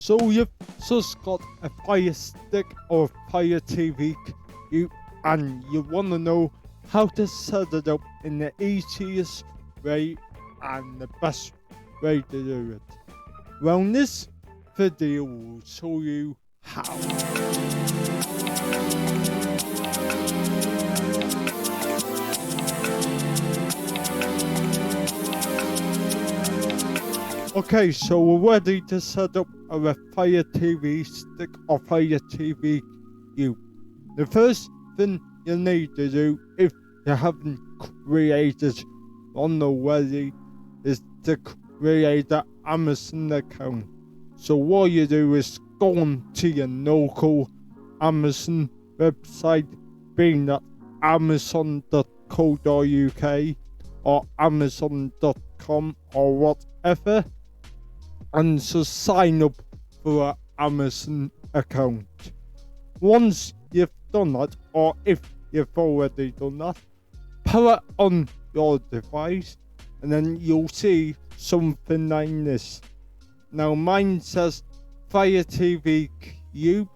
So you've just got a Fire Stick or a Fire TV and you want to know how to set it up in the easiest way and the best way to do it. Well, this video will show you how. Okay, so we're ready to set up our Fire TV Stick or Fire TV Cube. The first thing you need to do, if you haven't created one already, is to create an Amazon account. So what you do is go on to your local Amazon website, being at amazon.co.uk or amazon.com or whatever, and just sign up for an Amazon account. Once you've done that, or if you've already done that, power on your device and then you'll see something like this. Now mine says Fire TV Cube,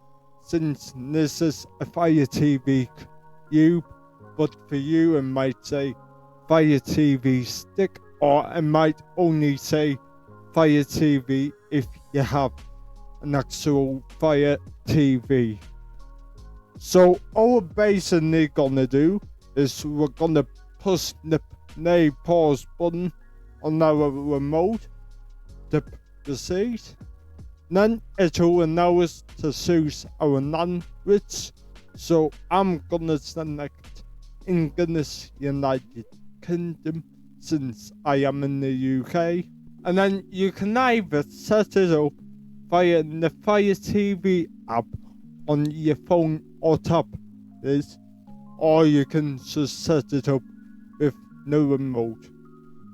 since this is a Fire TV Cube, but for you it might say Fire TV Stick, or it might only say Fire TV if you have an actual Fire TV. So all we're basically gonna do is we're gonna push the play pause button on our remote to proceed. Then it will allow us to choose our language. So I'm gonna select English United Kingdom since I am in the UK. And then you can either set it up via the Fire TV app on your phone or tablet, or you can just set it up with no remote.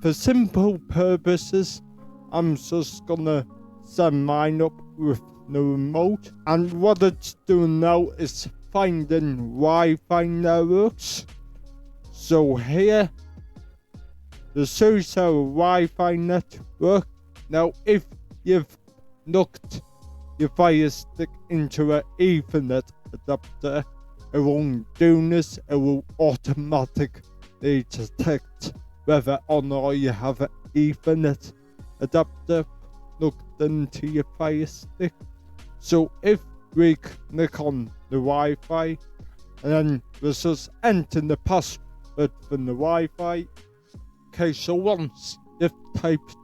For simple purposes, I'm just gonna set mine up with no remote, and what it's doing now is finding Wi-Fi networks. So here, the shows our Wi-Fi network. Now if you've looked your Fire Stick into an Ethernet adapter, it won't do this. It will automatically detect whether or not you have an Ethernet adapter plugged into your Fire Stick. So if we click on the Wi-Fi and then we just enter the password from the Wi-Fi. Okay, so once you've typed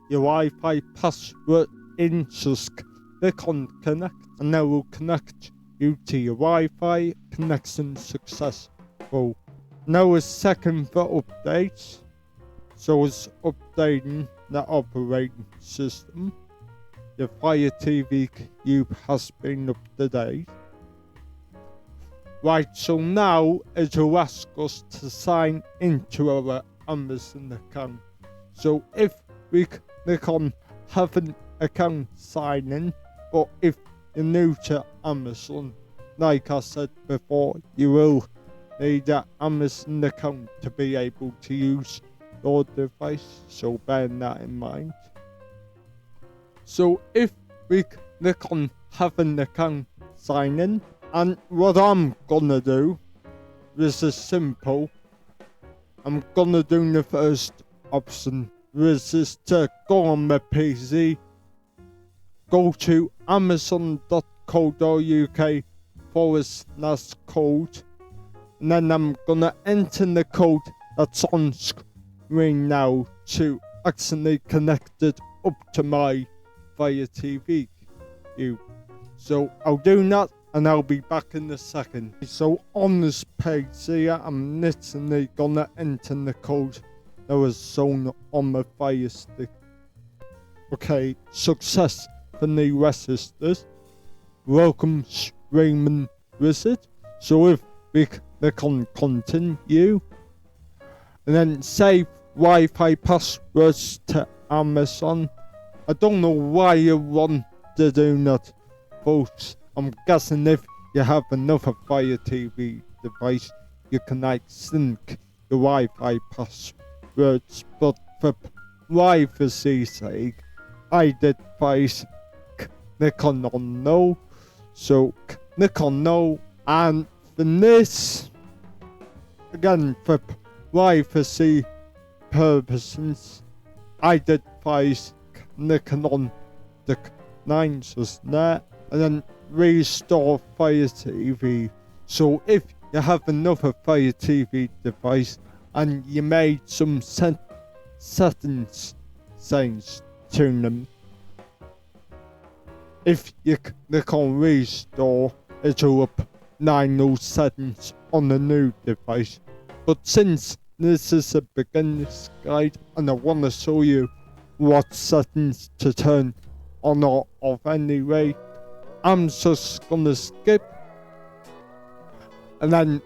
your Wi-Fi password in, just click on connect, and that will connect you to your Wi-Fi. Connection successful. Now it's second for updates, so it's updating the operating system. Your Fire TV Cube has been up to date. Right, so now it will ask us to sign into our Amazon account. So if we click on have an account sign in, or if you're new to Amazon, like I said before, you will need an Amazon account to be able to use your device, so bear that in mind. So if we click on have an account sign in, and what I'm gonna do, this is simple. I'm gonna do the first option, which is to go on my PC, go to amazon.co.uk/code, and then I'm gonna enter the code that's on screen now to actually connect it up to my Fire TV Cube. So I'll do that and I'll be back in a second. So on this page here, I'm literally gonna enter the code that was shown on my Fire Stick. Okay, successfully registered. Welcome streaming wizard. So if we click on continue, and then save Wi-Fi passwords to Amazon. I don't know why you want to do that, folks. I'm guessing if you have another Fire TV device, you can like sync your Wi-Fi passwords, but for privacy's sake, I did click on no. So click on no, and for this, again, for privacy purposes, I did advise clicking on the 9 just there, and then restore Fire TV. So if you have another Fire TV device and you made some settings change to them, if you click on restore, it'll up 9 new settings on the new device. But since this is a beginner's guide and I want to show you what settings to turn on or off anyway, I'm just gonna skip, and then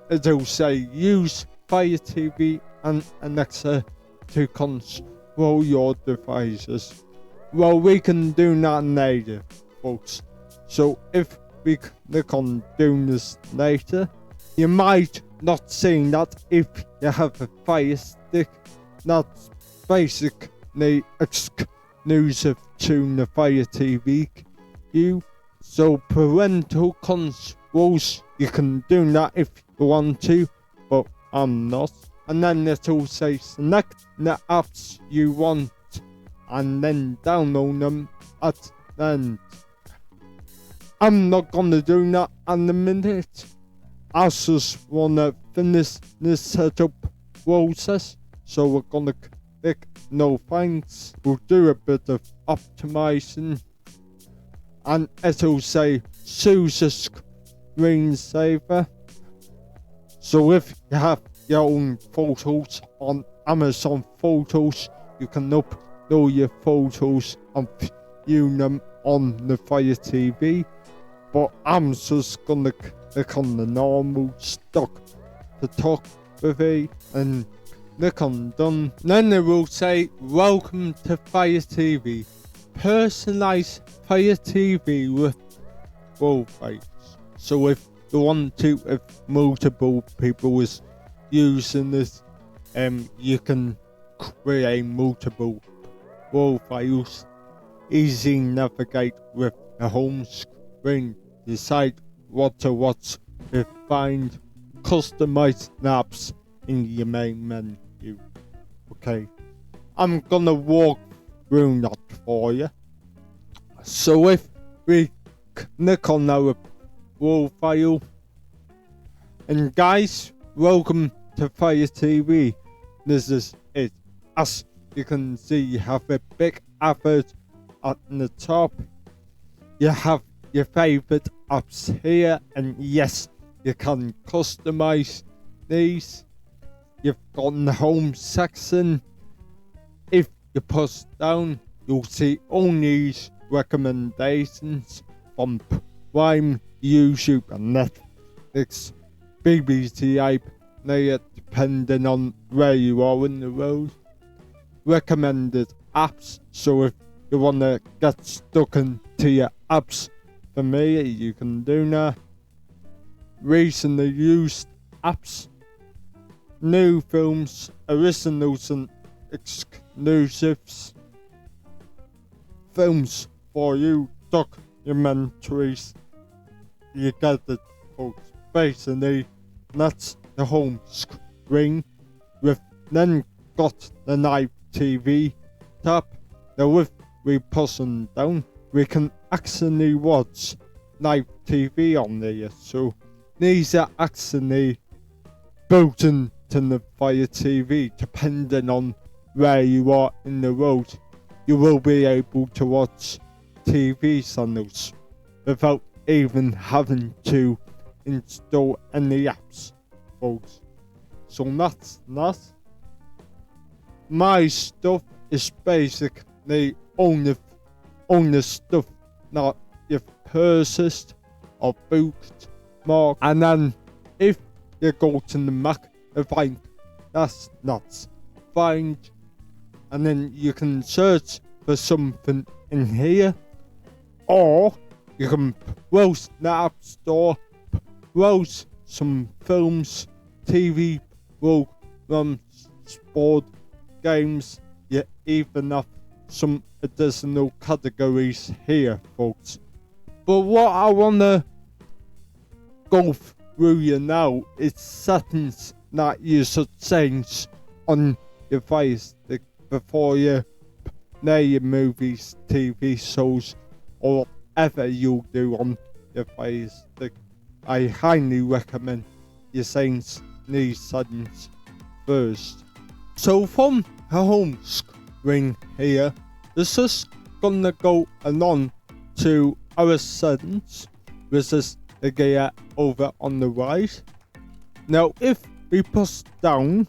it'll say use Fire TV and Alexa to control your devices. Well, we can do that later, folks. So if we click on doing this later, you might not see that if you have a Fire Stick. That's basically exclusive to the Fire TV queue. So parental controls, you can do that if you want to, but I'm not. And then it'll say select the apps you want and then download them at the end. I'm not gonna do that in a minute. I just wanna finish this setup process, so we're gonna click no thanks. We'll do a bit of optimizing, and it'll say choose a screensaver. So if you have your own photos on Amazon Photos, you can upload your photos and view them on the Fire TV. But I'm just gonna click on the normal stock photography and click on done. Then it will say welcome to Fire TV. Personalize Fire TV with profiles. So if you want to, if multiple people is using this, you can create multiple profiles. Easy navigate with the home screen. Decide what to watch with find customized apps in your main menu. Okay, I'm gonna walk through that for you. So if we click on our profile, and guys, welcome to Fire TV. This is it. As you can see, you have a big advert at the top. You have your favorite apps here, and yes, you can customize these. You've got the home section. If you push down, you'll see all these recommendations from Prime, YouTube and Netflix, BBC iPlayer, depending on where you are in the world. Recommended apps, so if you want to get stuck into your apps, for me, you can do that. Recently used apps, new films, originals and exclusives, films for you, documentaries. You get it, folks. Basically, that's the home screen. We've then got the live TV tab. Now if we push them down, we can actually watch live TV on there. So these are actually built into the Fire TV. Depending on where you are in the world, you will be able to watch TV channels without even having to install any apps, folks. So that's that. My stuff is basically only stuff that you've purchased or booked, marked, and then if you go to the Mac, you find that's find, and then you can search for something in here, or you can browse the App Store, browse some films, TV programs, sport, games. You even have some additional categories here, folks. But what I wanna go through you now is settings that you should change on your Fire Stick before you play your movies, TV shows, or whatever you do on your Fire Stick. I highly recommend you change these settings first. So from the home screen here, this is gonna go along to our settings, which is the gear over on the right. Now if we push down,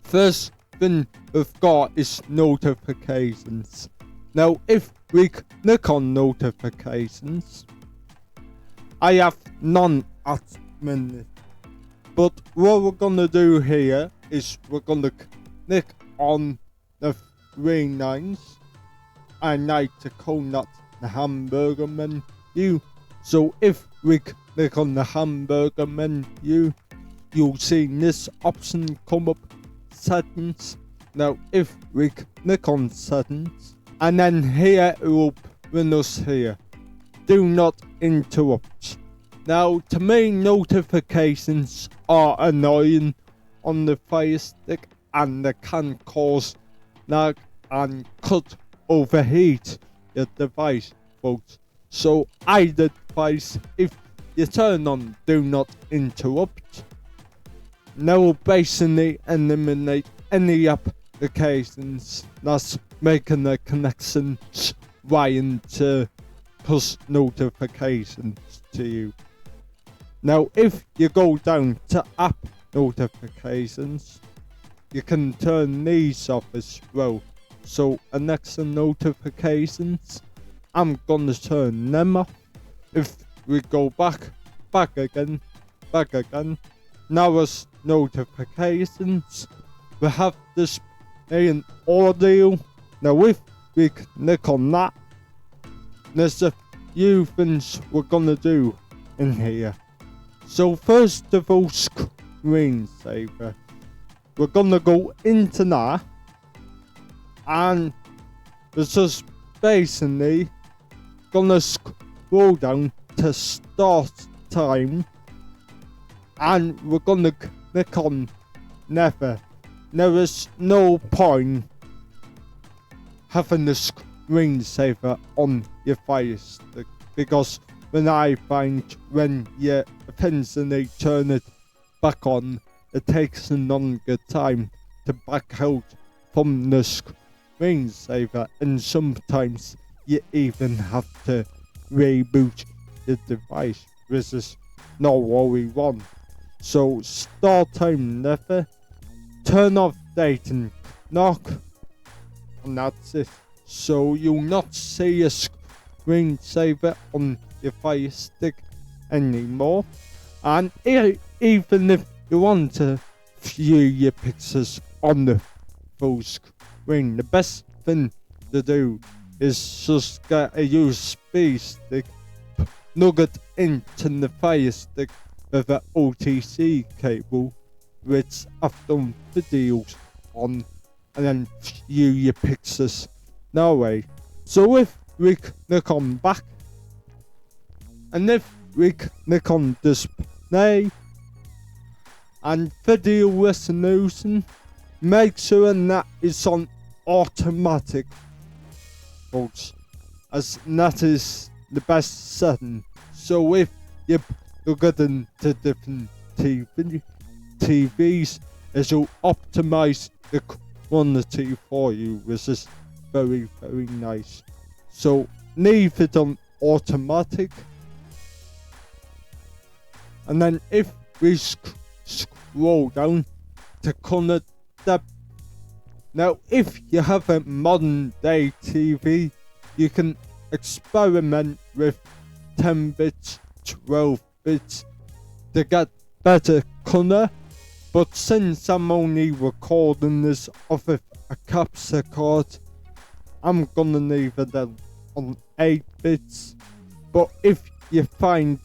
first thing we've got is notifications. Now if we click on notifications, I have none at the minute. But what we're gonna do here is we're gonna click on the 3 lines. I like to call that the hamburger menu. So if we click on the hamburger menu, you'll see this option come up, settings. Now if we click on settings, and then here it will bring us here, do not interrupt. Now to me, notifications are annoying on the Fire Stick, and they can cause lag and could overheat your device, folks. So I'd advise, if you turn on do not interrupt, that will basically eliminate any applications that's making the connections trying to push notifications to you. Now if you go down to app notifications, you can turn these off as well. So Alexa notifications, I'm gonna turn them off. If we go back again, now as notifications, we have display and audio. Now if we click on that, there's a few things we're gonna do in here. So first of all, screensaver. We're gonna go into that, and this is basically gonna scroll down to start time, and we're gonna click on never. There is no point having the screensaver on your Fire Stick, because when I find when you eventually turn it back on, it takes a longer time to back out from the screensaver, and sometimes you even have to reboot the device, which is not what we want. So start time never, turn off date and knock, and that's it. So you'll not see a screensaver on your Fire Stick anymore. And even if you want to view your pictures on the full screen, the best thing to do is just get a USB stick, plug it into the Fire Stick with an OTC cable, which I've done videos on, and then view your pictures that way. So if we click on back, and if we click on display and video resolution, make sure that is on automatic, folks, as that is the best setting. So if you plug it into different TVs, it will optimize the quality for you, which is very, very nice. So leave it on automatic, and then if we scroll down to color depth. Now if you have a modern day TV, you can experiment with 10 bits, 12 bits to get better color, but since I'm only recording this off of a capture card, I'm gonna leave it on 8 bits. But if you find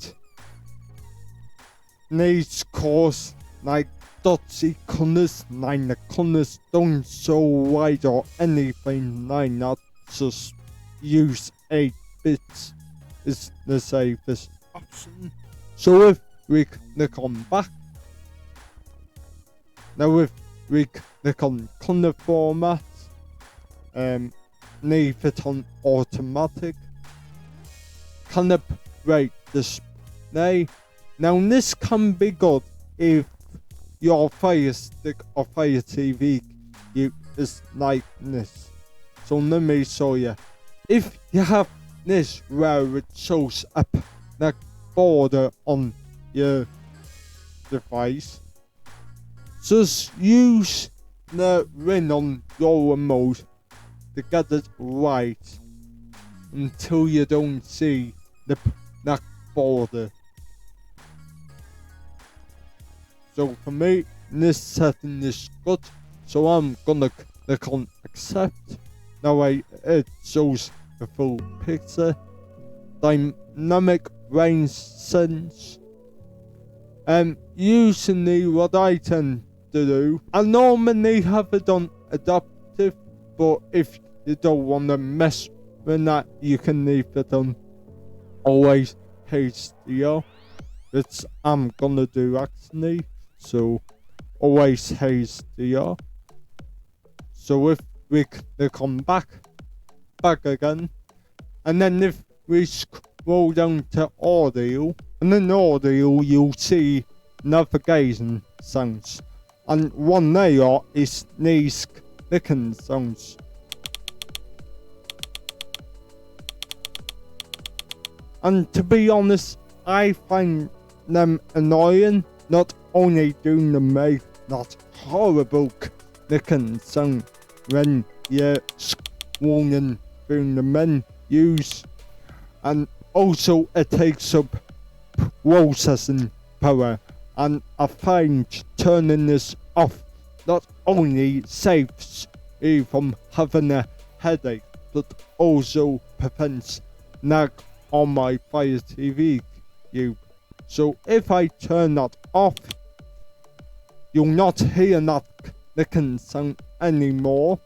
these cores like dotty colours, like the colours don't show white or anything like that, just use 8 bits is the safest option. So if we click on back, now if we click on color format, leave it on automatic, calibrate display. Now this can be good if your Fire Stick or Fire TV is like this. So let me show you. If you have this where it shows up the border on your device, just use the ring on your remote to get it right until you don't see the black border. So for me, this setting is good, so I'm gonna click on accept. That way it shows the full picture. Dynamic range sense. Usually what I tend to do, I normally have it on adaptive, but if you don't want to mess with that, you can leave it on always HDR, which I'm gonna do actually. So always HDR. So if we click on back again, and then if we scroll down to audio, and in audio you'll see navigation sounds, and one there is these clicking sounds. And to be honest, I find them annoying. Not only do they make that horrible clicking sound when you're scrolling through the menus, and also it takes up processing power, and I find turning this off not only saves you from having a headache, but also prevents lag on my Fire TV cube. So if I turn that off, you'll not hear that clicking sound anymore.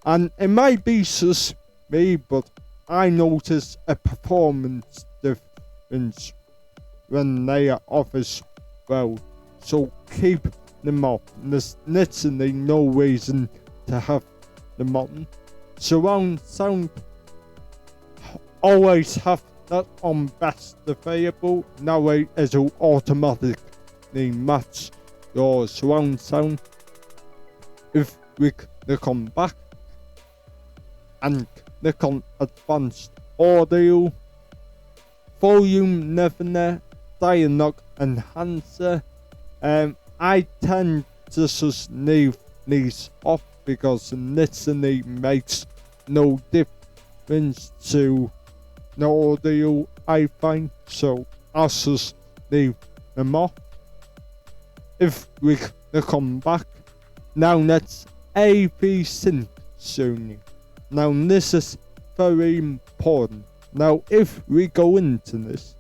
And it might be just me, but I notice a performance difference when they are off as well. So keep them off. There's literally no reason to have them on. Surround sound, always have that on best available. That way it'll automatically match your surround sound. If we click on back and click on advanced audio, volume leveler, dialogue enhancer, I tend to just leave these off because it literally makes no difference to the audio I find, so I'll just leave them off. If we click on back, now let's AV sync tuning. Now this is very important. Now if we go into this,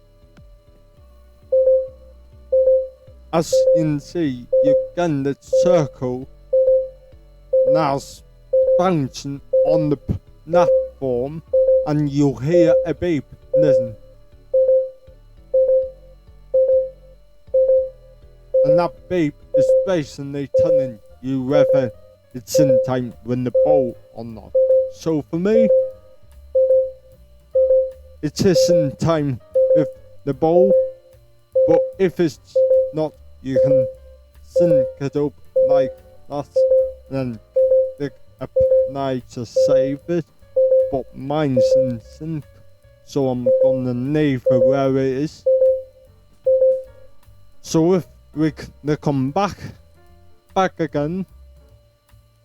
as you can see, you get the circle now bouncing on the platform, and you'll hear a beep. Listen. And that beep is basically telling you whether it's in time when the bowl or not. So for me, it is in time with the bowl, but if it's not, you can sync it up like that, then click apply to save it. But mine's in sync, so I'm gonna leave it where it is. So if we click on back again,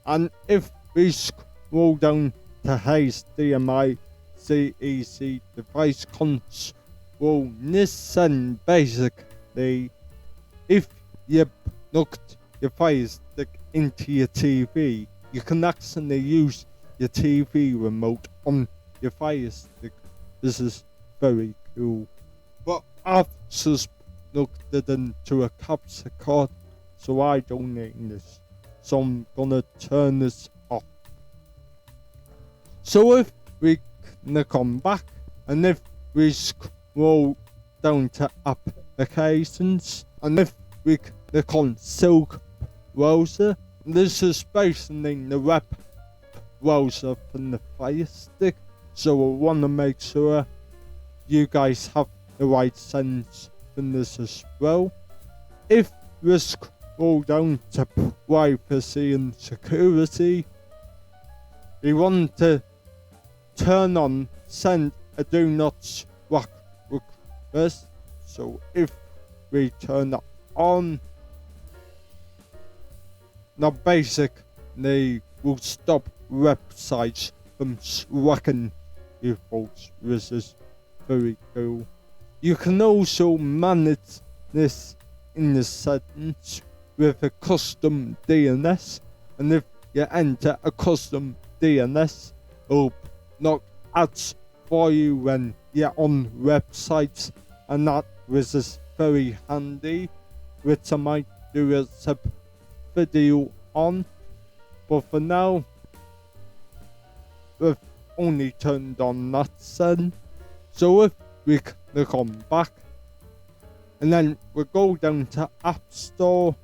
and if we scroll down to HDMI CEC device control, listen, basically, if you plugged your Fire Stick into your TV, you can actually use your TV remote on your Fire Stick. This is very cool. But I've just plugged it into a capture card, so I don't need this. So I'm gonna turn this off. So if we click on back, and if we scroll down to applications, and if we click on Silk browser, this is basically the web browser from the Fire Stick. So I want to make sure you guys have the right settings for this as well. If we scroll down to privacy and security, we want to turn on send a do not track request. So if we turn that on, now basically will stop websites from tracking your folks, which is very cool. You can also manage this in the settings with a custom DNS, and if you enter a custom DNS, it'll block ads for you when you're on websites, and that which is very handy, which I might do a separate video on. But for now, we've only turned on that setting. So if we click on back, and then we go down to App Store.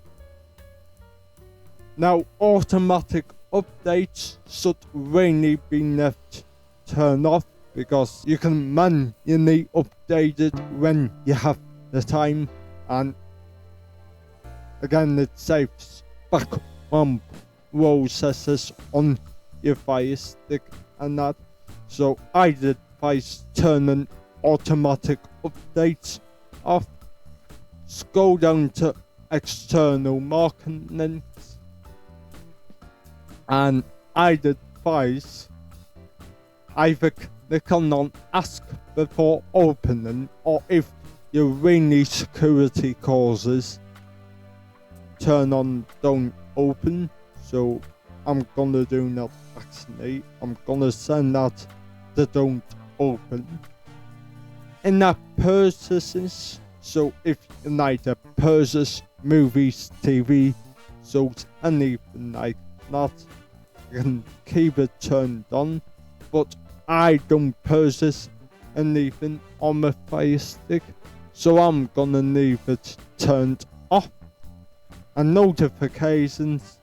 Now automatic updates should really be left turned off, because you can manually update it when you have the time, and again it saves background processes on your Fire Stick and that. So I'd advise turning automatic updates off. Scroll down to external marketing links, and I'd advise either click on ask before opening, or if you really security causes, turn on don't open. So I'm gonna do that actually. I'm gonna send that to don't open. In that purchases, so if you like to purchase movies, TV, shows, anything like that, you can keep it turned on. But I don't purchase anything on my Fire Stick, so I'm gonna leave it turned off. And notifications,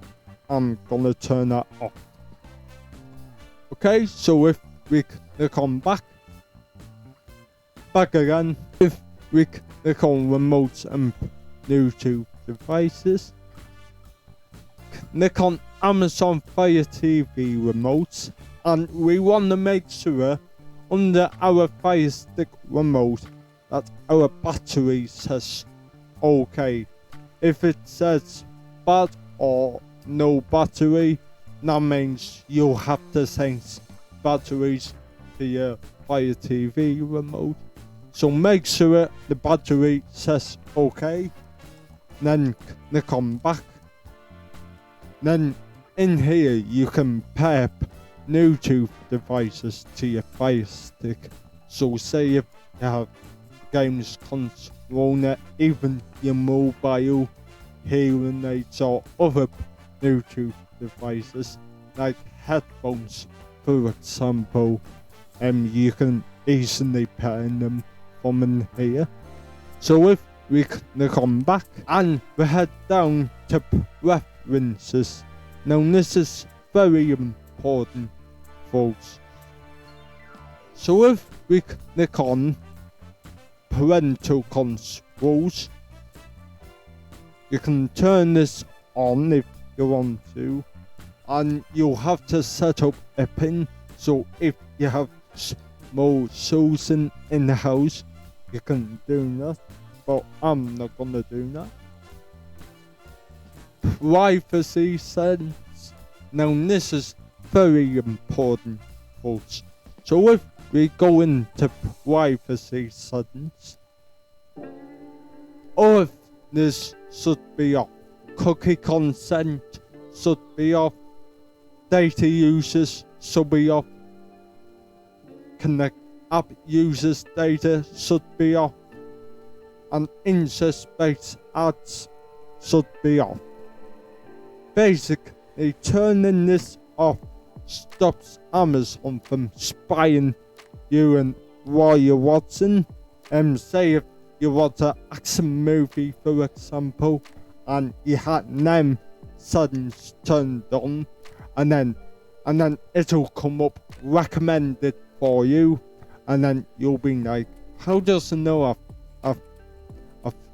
I'm gonna turn that off. Okay, so if we click on back again, if we click on remotes and Bluetooth devices, click on Amazon Fire TV remotes, and we want to make sure under our Fire Stick remote that our battery says okay. If it says bad or no battery, that means you'll have to change batteries to your Fire TV remote. So make sure the battery says okay, then click on back. Then in here you can pair Bluetooth devices to your Fire Stick. So say if you have games controller, even your mobile hearing aids or other Bluetooth devices like headphones, for example, you can easily pair them from in here. So if we click on back and we head down to preferences, now this is very important, folks. So if we click on parental controls, you can turn this on if you want to, and you'll have to set up a pin. So if you have small children in the house, you can do that, but I'm not gonna do that. Privacy settings. Now this is very important, folks. So if we go into privacy settings, all of this should be off. Cookie consent should be off. Data users should be off. Connect app users data should be off. And incest-based ads should be off. Basically, turning this off stops Amazon from spying you and what you're watching. Say if you watch an action movie, for example, and you had them settings turned on, and then it'll come up recommended for you, and then you'll be like, how does it know I've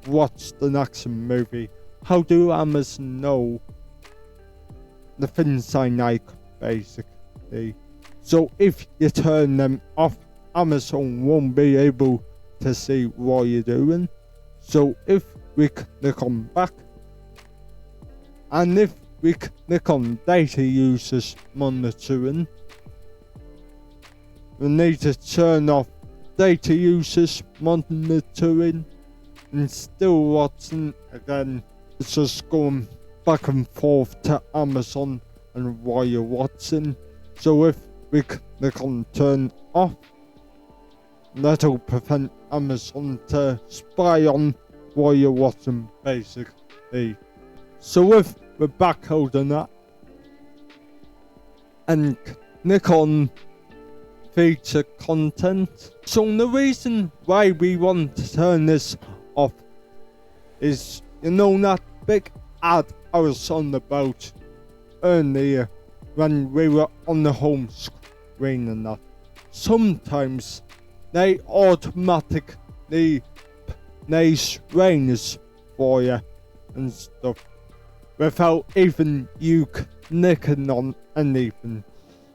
watched an action movie? How do Amazon know the things I like, basically? So if you turn them off, Amazon won't be able to see what you're doing. So if we click on back, and if we click on data users monitoring, we need to turn off data users monitoring, and still watching again. It's just going back and forth to Amazon and what you're watching. So if we click on turn off, that'll prevent Amazon to spy on what you're watching, basically. So if we're back holding that and click on feature content. So the reason why we want to turn this off is, you know, that big ad I was on about earlier when we were on the home screen and that. Sometimes they automatically place trainers for you and stuff without even you clicking on anything.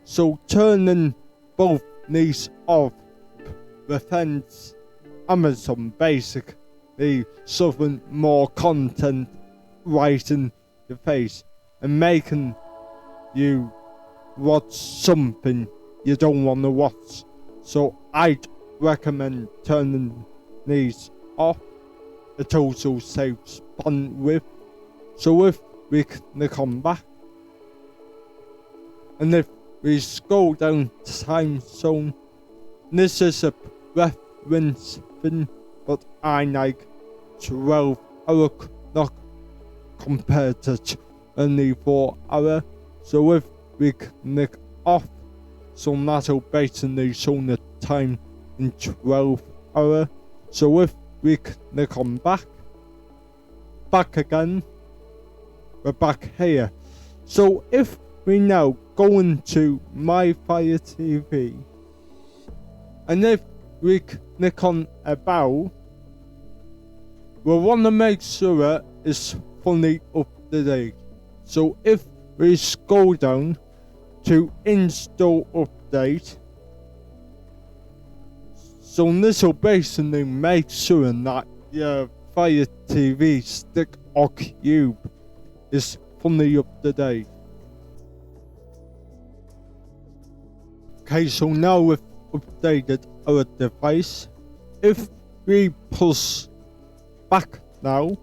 So turning both these off prevents Amazon basically shoving more content right in your face and making you watch something you don't want to watch. So I'd recommend turning these off. It also saves bandwidth. So if we click on back, and if we scroll down to time zone, this is a preference thing, but I like 12-hour clock compared to 24-hour. So if we click off, so that'll basically show the time in 12-hour. So if we click on back again, we're back here. So if we now go into My Fire TV, and if we click on About, we want to make sure it's fully up to date. So if we scroll down to Install Update, so this will basically make sure that your Fire TV stick or cube is fully up to date. Okay, so now we've updated our device. If we push back now,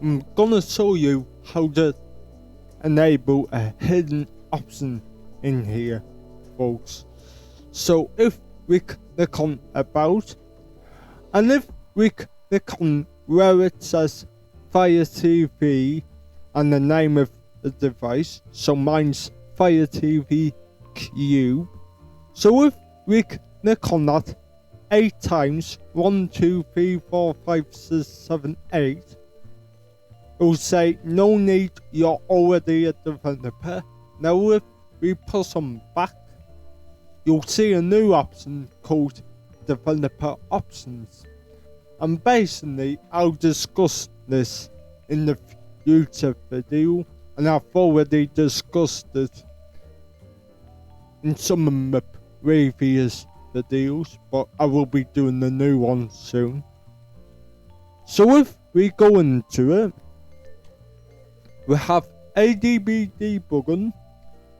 I'm gonna show you how to enable a hidden option in here, folks. So if we click on About, and if we click on where it says Fire TV and the name of the device, so mine's Fire TV Cube. So if we click on that 8 times, 1, 2, 3, 4, 5, 6, 7, 8, it will say no need, you're already a developer. Now if we push on back, you'll see a new option called Developer Options. And basically, I'll discuss this in the future video, and I've already discussed it in some of my previous videos, but I will be doing the new one soon. So if we go into it, we have ADB debugging,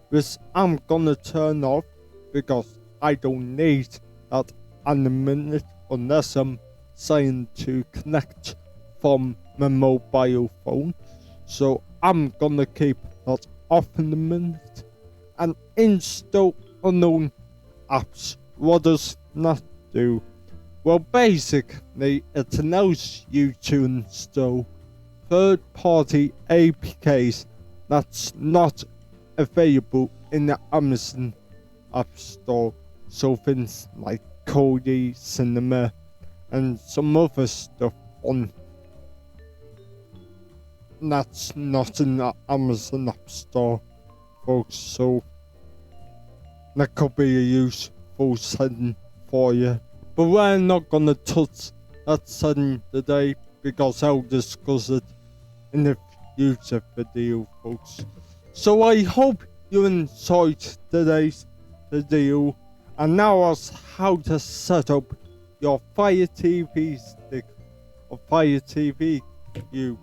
which I'm gonna turn off because I don't need that at the minute unless I'm trying to connect from my mobile phone. So I'm gonna keep that off in a minute. And install unknown apps. What does that do? Well, basically it allows you to install third-party APKs that's not available in the Amazon App Store. So things like Kodi, Cinema, and some other stuff on that's not in the Amazon App Store, folks. So that could be a useful setting for you. But we're not gonna touch that setting today because I'll discuss it in a future video, folks. So I hope you enjoyed today's video, and now is how to set up your Fire TV stick or Fire TV Cube.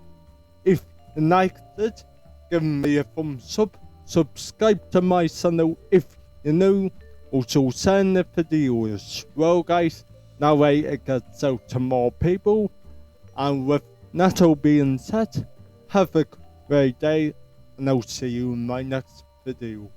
If you liked it, give me a thumbs up, subscribe to my channel if you're new, also share the video as well, guys. That way it gets out to more people. And with that all being said, have a great day, and I'll see you in my next video.